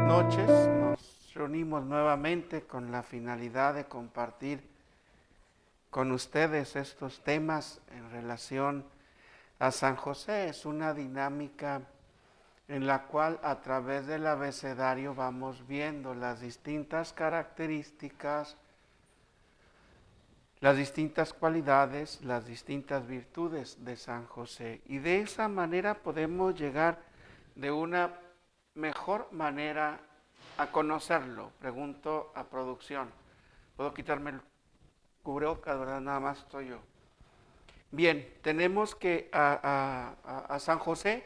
noches. Nos reunimos nuevamente con la finalidad de compartir con ustedes estos temas en relación a San José. Es una dinámica en la cual a través del abecedario vamos viendo las distintas características, las distintas cualidades, las distintas virtudes de San José. Y de esa manera podemos llegar de una mejor manera a conocerlo. Pregunto a producción. ¿Puedo quitarme el cubrebocas, verdad? Nada más estoy yo. Bien, tenemos que a San José,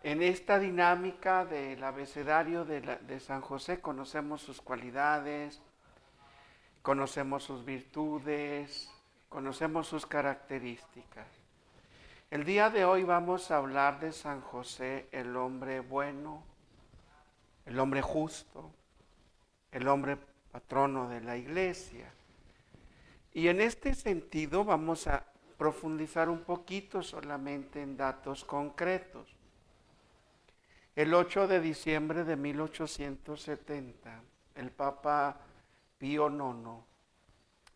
en esta dinámica del abecedario de San José, conocemos sus cualidades, conocemos sus virtudes, conocemos sus características. El día de hoy vamos a hablar de San José, el hombre bueno, el hombre justo, el hombre patrono de la iglesia. Y en este sentido vamos a profundizar un poquito solamente en datos concretos. El 8 de diciembre de 1870, el Papa Pío IX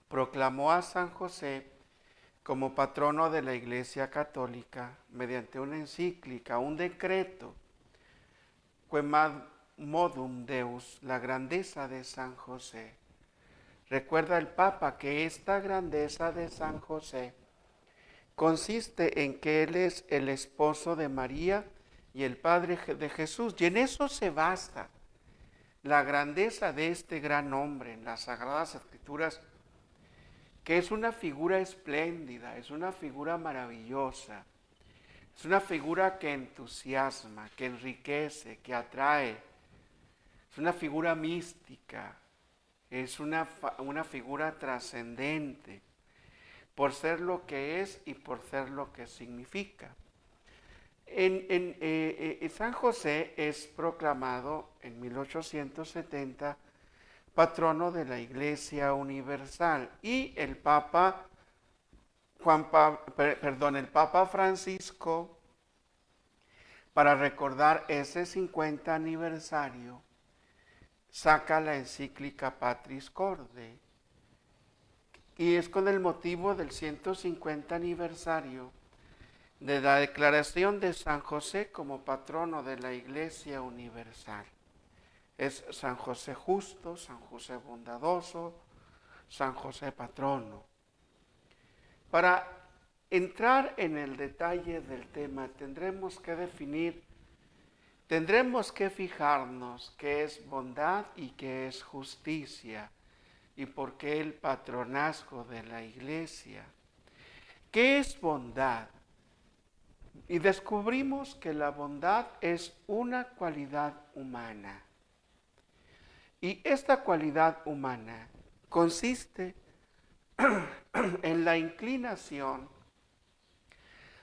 proclamó a San José como patrono de la Iglesia Católica mediante una encíclica, un decreto, Quemad Modum Deus, la grandeza de San José. Recuerda el Papa que esta grandeza de San José consiste en que Él es el esposo de María y el Padre de Jesús. Y en eso se basa la grandeza de este gran hombre en las Sagradas Escrituras, que es una figura espléndida, es una figura maravillosa, es una figura que entusiasma, que enriquece, que atrae, es una figura mística, es una figura trascendente, por ser lo que es y por ser lo que significa. San José es proclamado en 1870 patrono de la Iglesia Universal y el Papa el Papa Francisco, para recordar ese 50 aniversario, saca la encíclica Patris Corde, y es con el motivo del 150 aniversario de la declaración de San José como patrono de la Iglesia Universal. Es San José justo, San José bondadoso, San José patrono. Para entrar en el detalle del tema tendremos que fijarnos qué es bondad y qué es justicia y por qué el patronazgo de la Iglesia. ¿Qué es bondad? Y descubrimos que la bondad es una cualidad humana. Y esta cualidad humana consiste en la inclinación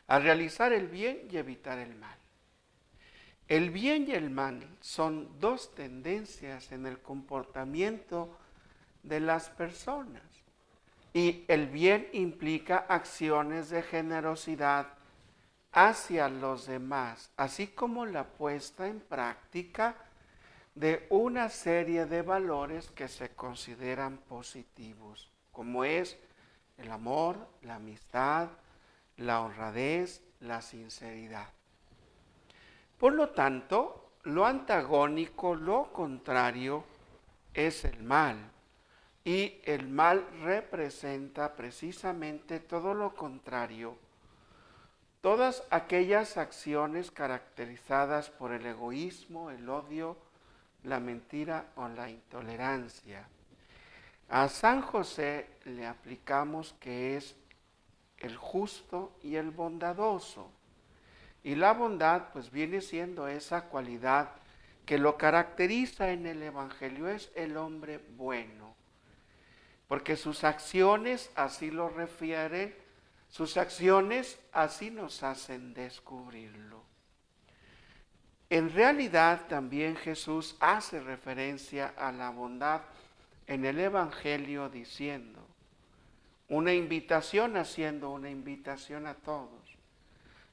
a realizar el bien y evitar el mal. El bien y el mal son dos tendencias en el comportamiento de las personas. Y el bien implica acciones de generosidad hacia los demás, así como la puesta en práctica de una serie de valores que se consideran positivos, como es el amor, la amistad, la honradez, la sinceridad. Por lo tanto, lo antagónico, lo contrario, es el mal. Y el mal representa precisamente todo lo contrario, todas aquellas acciones caracterizadas por el egoísmo, el odio, la mentira o la intolerancia. A San José le aplicamos que es el justo y el bondadoso. Y la bondad pues viene siendo esa cualidad que lo caracteriza en el Evangelio, es el hombre bueno. Porque sus acciones así lo refieren, sus acciones así nos hacen descubrirlo. En realidad también Jesús hace referencia a la bondad en el Evangelio diciendo, una invitación haciendo una invitación a todos.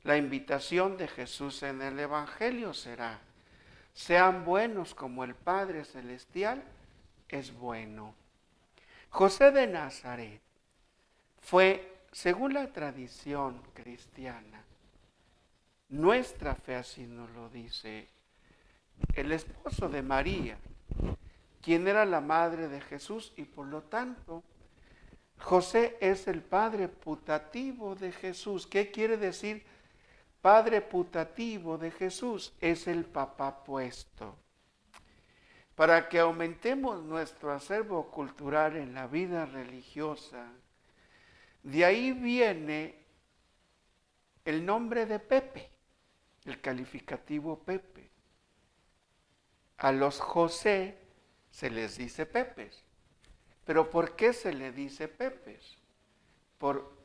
La invitación de Jesús en el Evangelio será, sean buenos como el Padre Celestial es bueno. José de Nazaret fue, según la tradición cristiana, nuestra fe así nos lo dice, el esposo de María, quien era la madre de Jesús, y por lo tanto José es el padre putativo de Jesús. ¿Qué quiere decir padre putativo de Jesús? Es el papá puesto. Para que aumentemos nuestro acervo cultural en la vida religiosa, de ahí viene el nombre de Pepe, el calificativo Pepe. A los José se les dice Pepes. ¿Pero por qué se le dice Pepes? Por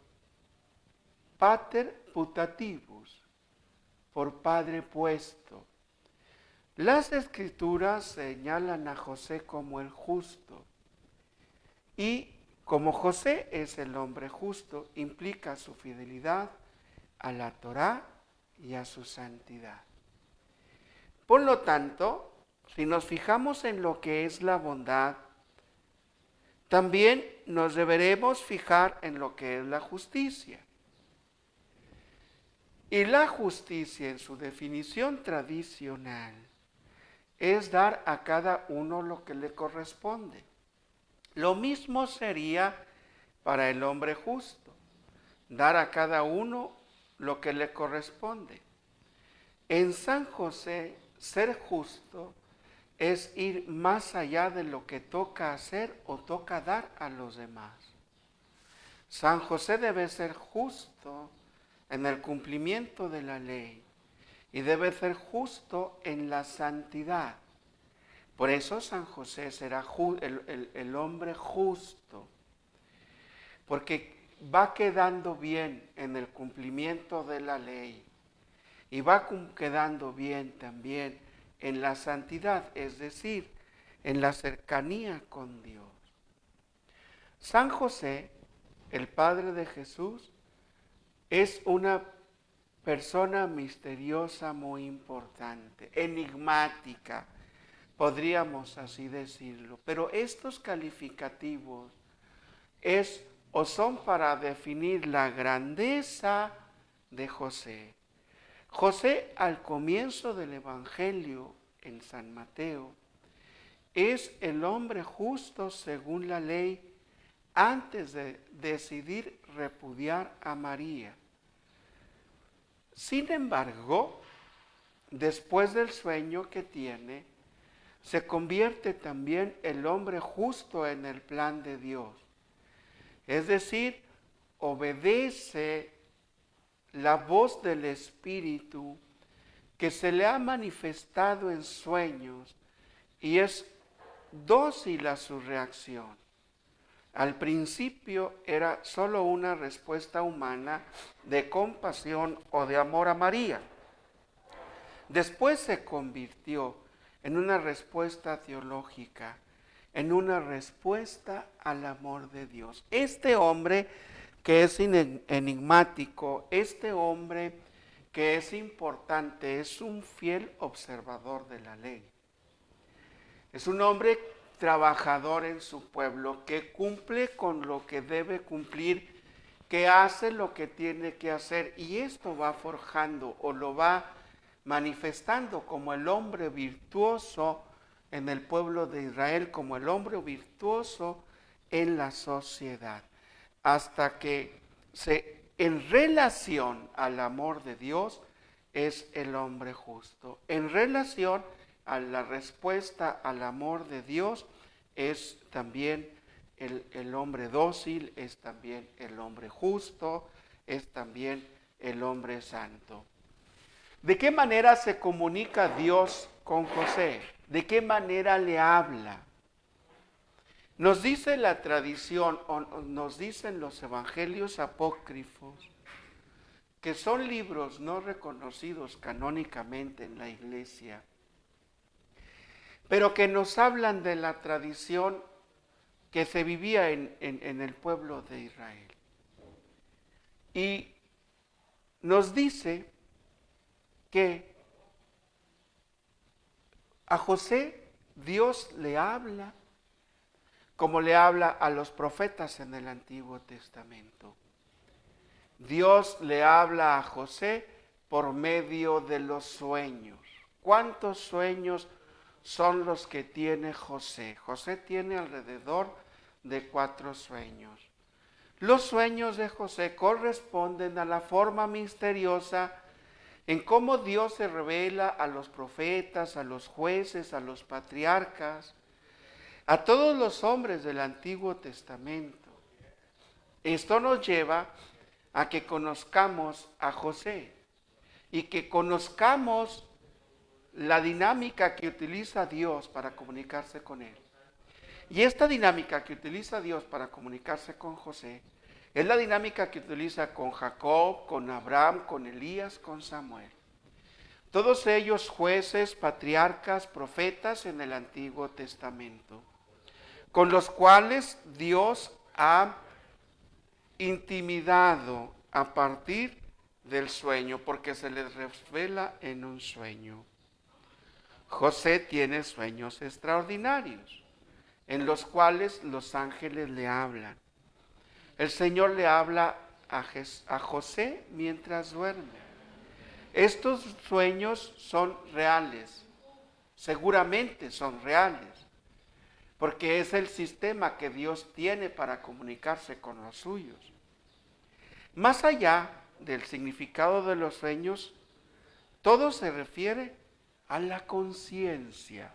pater putativus, por padre puesto. Las escrituras señalan a José como el justo. Y como José es el hombre justo, implica su fidelidad a la Torá y a su santidad. Por lo tanto, si nos fijamos en lo que es la bondad, también nos deberemos fijar en lo que es la justicia. Y la justicia, en su definición tradicional, es dar a cada uno lo que le corresponde. Lo mismo sería para el hombre justo, dar a cada uno lo que le corresponde. En San José, ser justo es ir más allá de lo que toca hacer o toca dar a los demás. San José debe ser justo en el cumplimiento de la ley y debe ser justo en la santidad. Por eso San José será el hombre justo, porque va quedando bien en el cumplimiento de la ley y va quedando bien también en la santidad, es decir, en la cercanía con Dios. San José, el Padre de Jesús, es una persona misteriosa muy importante, enigmática, podríamos así decirlo. Pero estos calificativos son para definir la grandeza de José. José, al comienzo del Evangelio en San Mateo, es el hombre justo según la ley antes de decidir repudiar a María. Sin embargo, después del sueño que tiene, se convierte también el hombre justo en el plan de Dios. Es decir, obedece la voz del Espíritu que se le ha manifestado en sueños y es dócil a su reacción. Al principio era solo una respuesta humana de compasión o de amor a María. Después se convirtió en una respuesta teológica, en una respuesta al amor de Dios. Este hombre que es enigmático, este hombre que es importante, es un fiel observador de la ley. Es un hombre trabajador en su pueblo, que cumple con lo que debe cumplir, que hace lo que tiene que hacer, y esto va forjando o lo va manifestando como el hombre virtuoso en el pueblo de Israel, como el hombre virtuoso en la sociedad, hasta que en relación al amor de Dios es el hombre justo. En relación a la respuesta al amor de Dios es también el hombre dócil, es también el hombre justo, es también el hombre santo. ¿De qué manera se comunica Dios con José? ¿De qué manera le habla? Nos dice la tradición, o nos dicen los evangelios apócrifos, que son libros no reconocidos canónicamente en la iglesia, pero que nos hablan de la tradición que se vivía en el pueblo de Israel. Y nos dice que A José Dios le habla como le habla a los profetas en el Antiguo Testamento. Dios le habla a José por medio de los sueños. ¿Cuántos sueños son los que tiene José? José tiene alrededor de 4 sueños. Los sueños de José corresponden a la forma misteriosa en cómo Dios se revela a los profetas, a los jueces, a los patriarcas, a todos los hombres del Antiguo Testamento. Esto nos lleva a que conozcamos a José y que conozcamos la dinámica que utiliza Dios para comunicarse con él. Y esta dinámica que utiliza Dios para comunicarse con José es la dinámica que utiliza con Jacob, con Abraham, con Elías, con Samuel. Todos ellos jueces, patriarcas, profetas en el Antiguo Testamento, con los cuales Dios ha intimidado a partir del sueño, porque se les revela en un sueño. José tiene sueños extraordinarios, en los cuales los ángeles le hablan. El Señor le habla a José mientras duerme. Estos sueños son reales, seguramente son reales, porque es el sistema que Dios tiene para comunicarse con los suyos. Más allá del significado de los sueños, todo se refiere a la conciencia.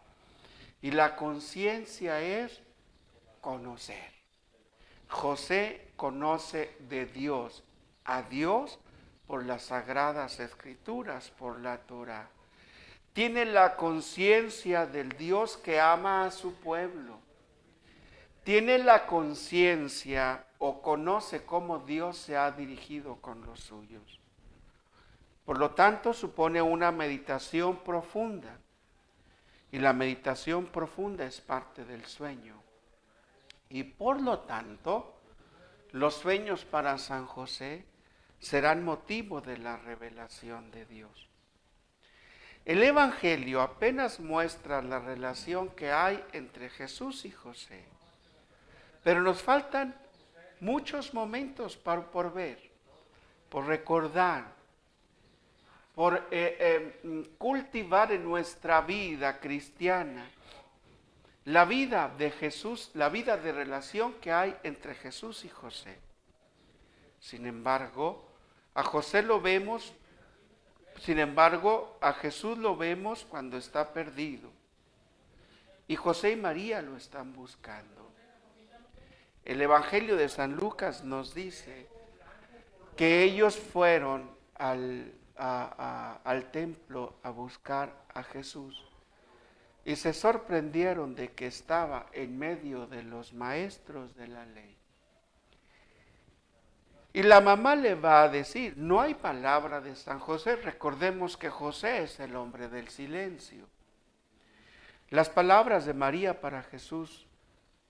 Y la conciencia es conocer. José conoce de Dios, a Dios por las sagradas escrituras, por la Torá. Tiene la conciencia del Dios que ama a su pueblo. Tiene la conciencia o conoce cómo Dios se ha dirigido con los suyos. Por lo tanto, supone una meditación profunda. Y la meditación profunda es parte del sueño. Y por lo tanto, los sueños para San José serán motivo de la revelación de Dios. El Evangelio apenas muestra la relación que hay entre Jesús y José, pero nos faltan muchos momentos por ver, por recordar, por cultivar en nuestra vida cristiana la vida de Jesús, la vida de relación que hay entre Jesús y José. Sin embargo, a Jesús lo vemos cuando está perdido. Y José y María lo están buscando. El Evangelio de San Lucas nos dice que ellos fueron al templo a buscar a Jesús y se sorprendieron de que estaba en medio de los maestros de la ley. Y la mamá le va a decir, no hay palabra de San José. Recordemos que José es el hombre del silencio. Las palabras de María para Jesús,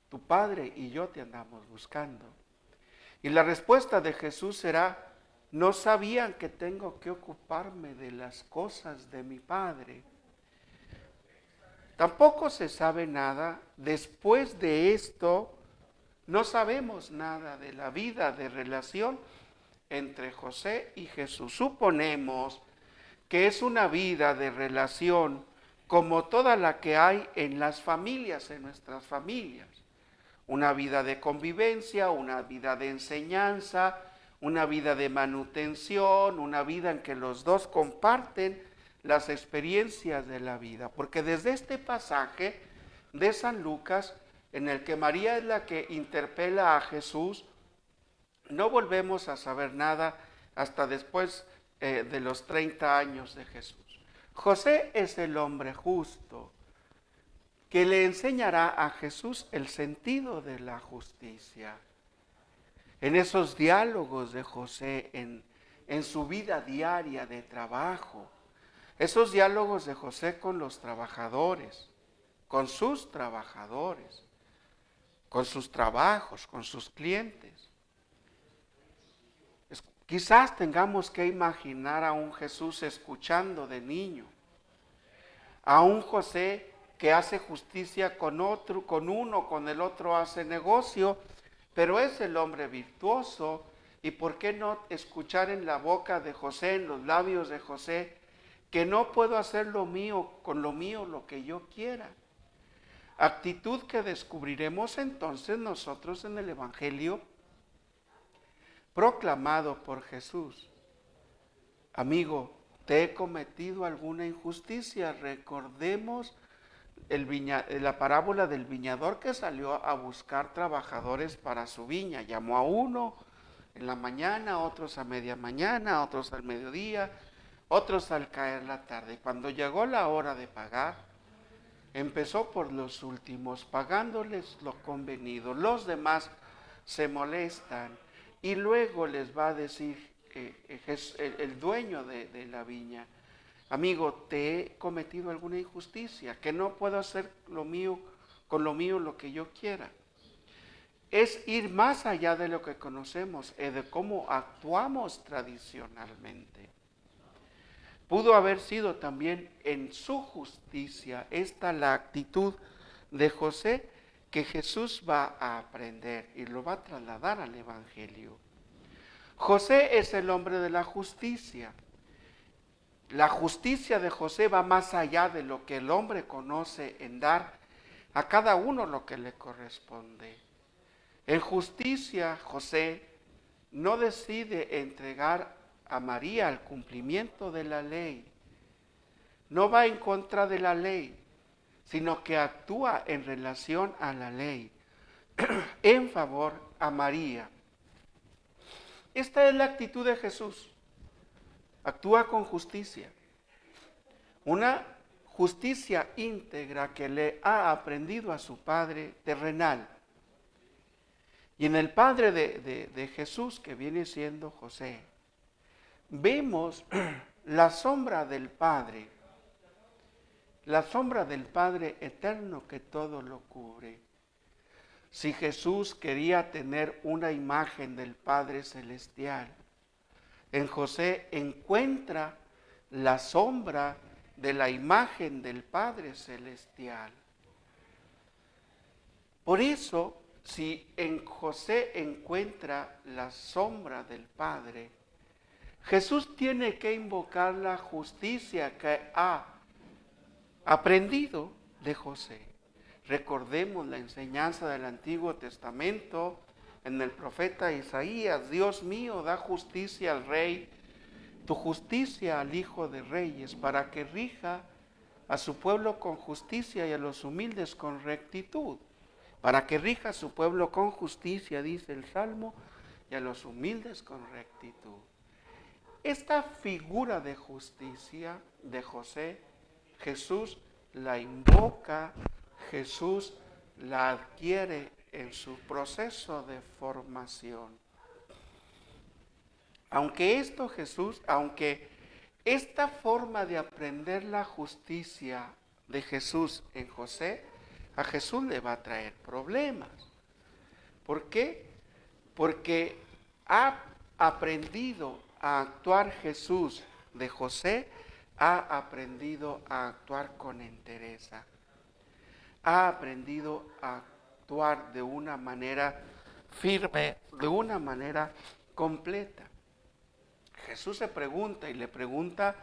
tu padre y yo te andamos buscando. Y la respuesta de Jesús será, no sabían que tengo que ocuparme de las cosas de mi padre. Tampoco se sabe nada. Después de esto, no sabemos nada de la vida de relación entre José y Jesús. Suponemos que es una vida de relación como toda la que hay en las familias, en nuestras familias. Una vida de convivencia, una vida de enseñanza, una vida de manutención, una vida en que los dos comparten las experiencias de la vida. Porque desde este pasaje de San Lucas, en el que María es la que interpela a Jesús, no volvemos a saber nada hasta después de los 30 años de Jesús. José es el hombre justo que le enseñará a Jesús el sentido de la justicia. En esos diálogos de José, en su vida diaria de trabajo, esos diálogos de José con los trabajadores, con sus trabajadores, con sus trabajos, con sus clientes. Quizás tengamos que imaginar a un Jesús escuchando de niño, a un José que hace justicia con otro, con uno, con el otro hace negocio, pero es el hombre virtuoso. ¿Y por qué no escuchar en la boca de José, en los labios de José, que no puedo hacer lo mío, con lo mío, lo que yo quiera? Actitud que descubriremos entonces nosotros en el Evangelio proclamado por Jesús. Amigo, ¿te he cometido alguna injusticia? Recordemos la parábola del viñador que salió a buscar trabajadores para su viña. Llamó a uno en la mañana, otros a media mañana, otros al mediodía, otros al caer la tarde. Y cuando llegó la hora de pagar, empezó por los últimos, pagándoles lo convenido. Los demás se molestan y luego les va a decir el dueño de la viña: amigo, te he cometido alguna injusticia, que no puedo hacer lo mío, con lo mío lo que yo quiera. Es ir más allá de lo que conocemos, de cómo actuamos tradicionalmente. Pudo haber sido también en su justicia esta la actitud de José que Jesús va a aprender y lo va a trasladar al Evangelio. José es el hombre de la justicia. La justicia de José va más allá de lo que el hombre conoce en dar a cada uno lo que le corresponde. En justicia, José no decide entregar a María al cumplimiento de la ley. No va en contra de la ley, sino que actúa en relación a la ley, en favor a María. Esta es la actitud de Jesús. Actúa con justicia. Una justicia íntegra que le ha aprendido a su padre terrenal. Y en el padre de Jesús, que viene siendo José, vemos la sombra del Padre eterno que todo lo cubre. Si Jesús quería tener una imagen del Padre celestial, en José encuentra la sombra de la imagen del Padre celestial. Por eso, si en José encuentra la sombra del Padre, Jesús tiene que invocar la justicia que ha aprendido de José. Recordemos la enseñanza del Antiguo Testamento en el profeta Isaías: Dios mío, da justicia al rey, tu justicia al hijo de reyes, para que rija a su pueblo con justicia y a los humildes con rectitud. Para que rija a su pueblo con justicia, dice el Salmo, y a los humildes con rectitud. Esta figura de justicia de José, Jesús la invoca, Jesús la adquiere en su proceso de formación. Aunque esta forma de aprender la justicia de Jesús en José, a Jesús le va a traer problemas. ¿Por qué? Porque ha aprendido a actuar Jesús de José, ha aprendido a actuar con entereza. Ha aprendido a actuar de una manera firme, de una manera completa. Jesús se pregunta y le pregunta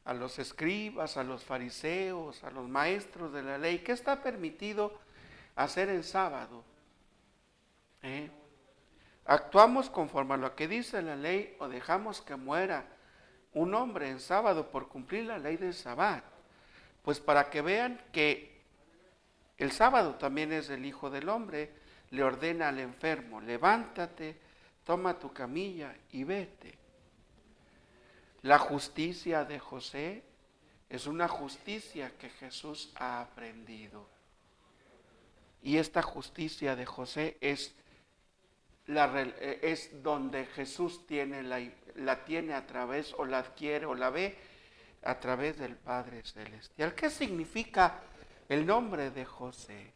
a los escribas, a los fariseos, a los maestros de la ley: ¿qué está permitido hacer en sábado? ¿Actuamos conforme a lo que dice la ley o dejamos que muera un hombre en sábado por cumplir la ley del sábado? Pues para que vean que el sábado también es del Hijo del Hombre, le ordena al enfermo: levántate, toma tu camilla y vete. La justicia de José es una justicia que Jesús ha aprendido. Y esta justicia de José es donde Jesús la tiene a través, o la adquiere, o la ve a través del Padre Celestial. ¿Qué significa el nombre de José?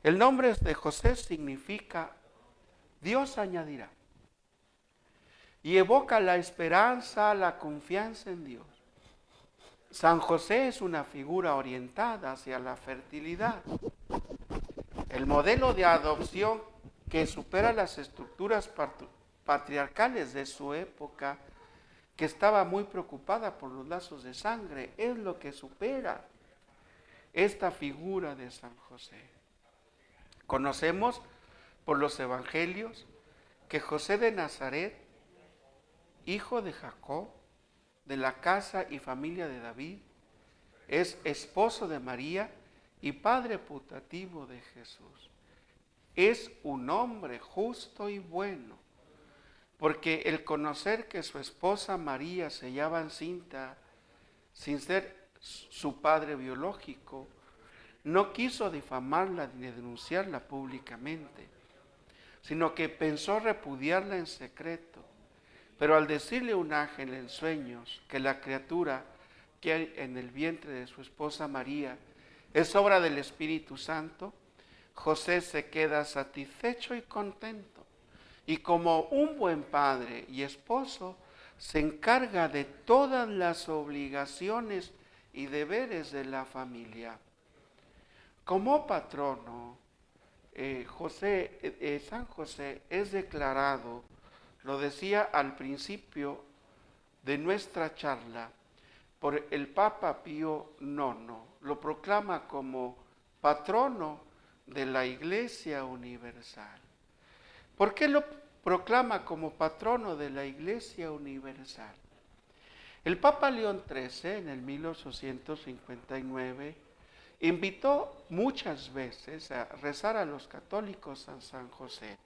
El nombre de José significa Dios añadirá. Y evoca la esperanza, la confianza en Dios. San José es una figura orientada hacia la fertilidad. El modelo de adopción que supera las estructuras patriarcales de su época, que estaba muy preocupada por los lazos de sangre, es lo que supera esta figura de San José. Conocemos por los evangelios que José de Nazaret, hijo de Jacob, de la casa y familia de David, es esposo de María y padre putativo de Jesús. Es un hombre justo y bueno, porque el conocer que su esposa María se hallaba encinta sin ser su padre biológico, no quiso difamarla ni denunciarla públicamente, sino que pensó repudiarla en secreto. Pero al decirle un ángel en sueños que la criatura que hay en el vientre de su esposa María es obra del Espíritu Santo, José se queda satisfecho y contento. Y como un buen padre y esposo, se encarga de todas las obligaciones y deberes de la familia. Como patrono, San José es declarado, lo decía al principio de nuestra charla, por el Papa Pío IX, lo proclama como patrono de la Iglesia Universal. ¿Por qué lo proclama como patrono de la Iglesia Universal? El Papa León XIII, en el 1859, invitó muchas veces a rezar a los católicos a San José,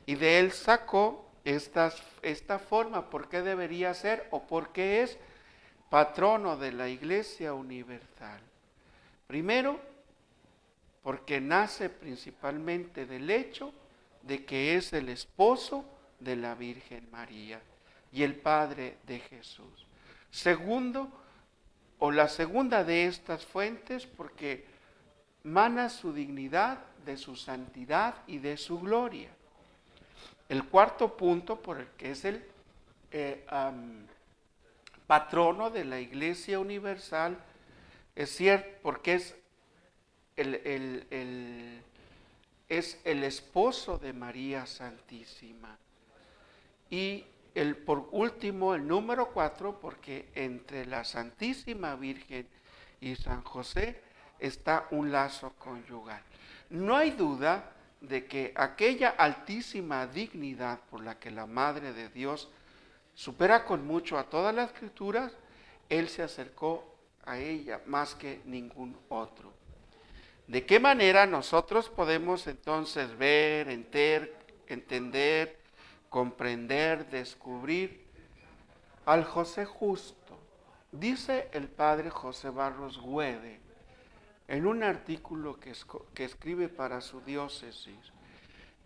y de él sacó esta forma, por qué debería ser o por qué es patrono de la Iglesia Universal. Primero, porque nace principalmente del hecho de que es el esposo de la Virgen María y el padre de Jesús. Segundo, o la segunda de estas fuentes, porque mana su dignidad, de su santidad y de su gloria. El cuarto punto, por el que es el patrono de la Iglesia Universal, es cierto, porque es el esposo de María Santísima. Y por último, el número 4, porque entre la Santísima Virgen y San José está un lazo conyugal. No hay duda de que aquella altísima dignidad por la que la Madre de Dios supera con mucho a todas las escrituras, Él se acercó a ella más que ningún otro. ¿De qué manera nosotros podemos entonces ver, entender, comprender, descubrir al José justo? Dice el padre José Barros Güede en un artículo que escribe para su diócesis: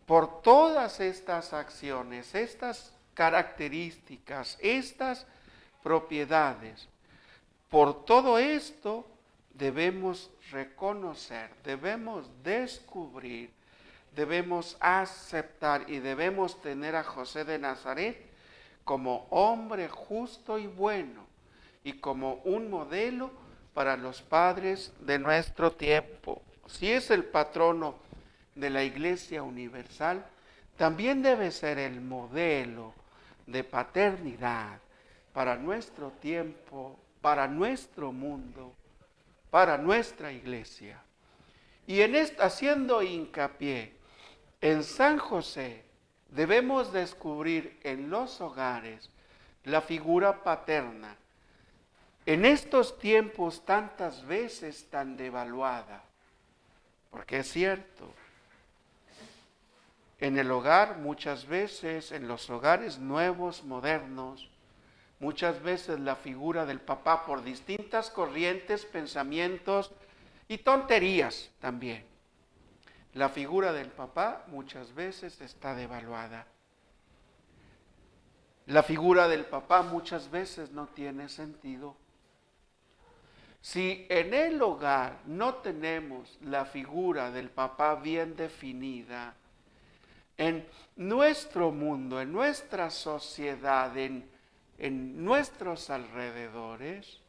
por todas estas acciones, estas características, estas propiedades, por todo esto debemos reconocer, debemos descubrir, debemos aceptar y debemos tener a José de Nazaret como hombre justo y bueno y como un modelo para los padres de nuestro tiempo. Si es el patrono de la Iglesia Universal, también debe ser el modelo de paternidad para nuestro tiempo, para nuestro mundo, para nuestra iglesia. Y haciendo hincapié en San José, debemos descubrir en los hogares la figura paterna, en estos tiempos tantas veces tan devaluada, porque es cierto, en el hogar muchas veces, en los hogares nuevos, modernos, muchas veces la figura del papá, por distintas corrientes, pensamientos y tonterías también, la figura del papá muchas veces está devaluada. La figura del papá muchas veces no tiene sentido. Si en el hogar no tenemos la figura del papá bien definida, en nuestro mundo, en nuestra sociedad, en nuestros alrededores,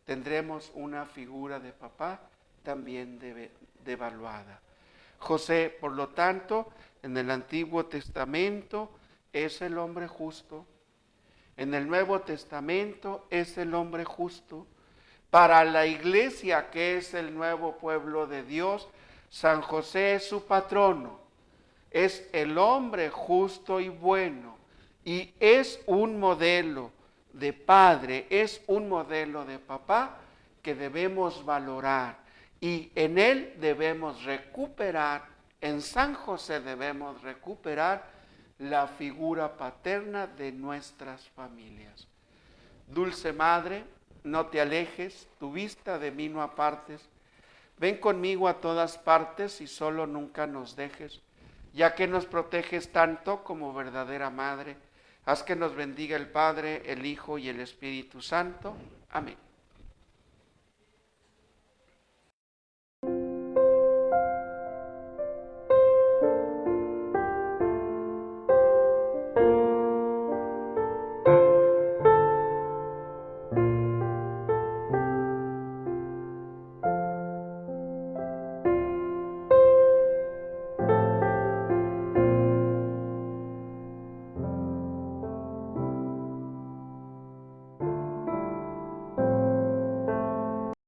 tendremos una figura de papá también devaluada. José, por lo tanto, en el Antiguo Testamento es el hombre justo. En el Nuevo Testamento es el hombre justo. Para la iglesia, que es el nuevo pueblo de Dios, San José es su patrono. Es el hombre justo y bueno. Y es un modelo de padre, es un modelo de papá que debemos valorar. Y en él debemos recuperar, en San José debemos recuperar la figura paterna de nuestras familias. Dulce Madre, no te alejes, tu vista de mí no apartes. Ven conmigo a todas partes y solo nunca nos dejes, ya que nos proteges tanto como verdadera Madre. Haz que nos bendiga el Padre, el Hijo y el Espíritu Santo. Amén.